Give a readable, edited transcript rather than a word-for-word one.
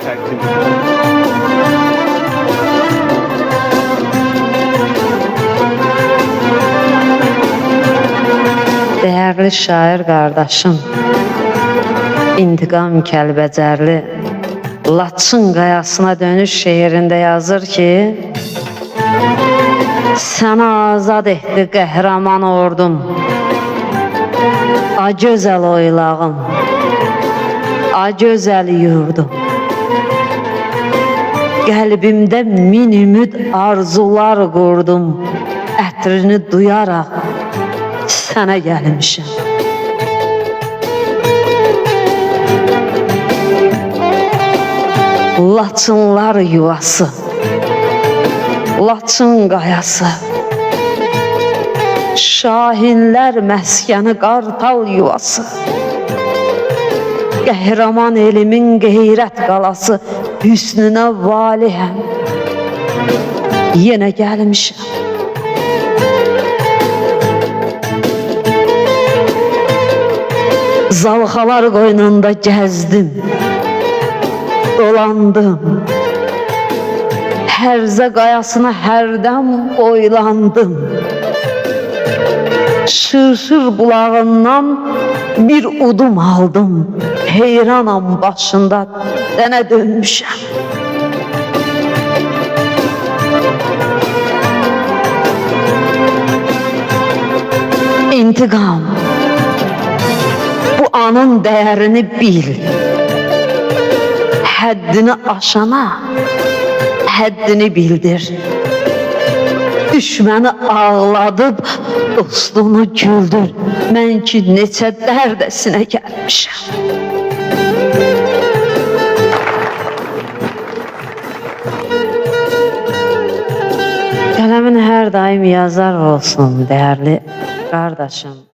təqdim edir. Değerli şair kardeşim, İntiqam Kəlbəcərli Laçın qayasına dönüş şeirinde yazır ki: Sənə azad etdi qəhrəman ordum, a gözəl oylağım, a gözəl yurdum. Qəlbimdə min ümid arzular qurdum, ətrini duyaraq sənə gəlmişəm. Laçınlar yuvası, Laçın qayası, şahinlər məskəni qartal yuvası, qəhrəman elimin qeyrət qalası, hüsnünə valihəm, yenə gəlmişəm. Zalxalar qoynunda gəzdim, dolandım, Hərzə qayasına hərdən boylandım. Şırşır bulağından bir udum aldım, heyranam başında dənə dönmüşəm. İntiqam, bu anın değerini bil. Həddini aşana həddini bildir. Düşməni ağladıp dostluğunu güldür. Mən ki neçə dərdəsinə gəlmişəm. Qələmin hər daim yazar olsun değerli kardeşim.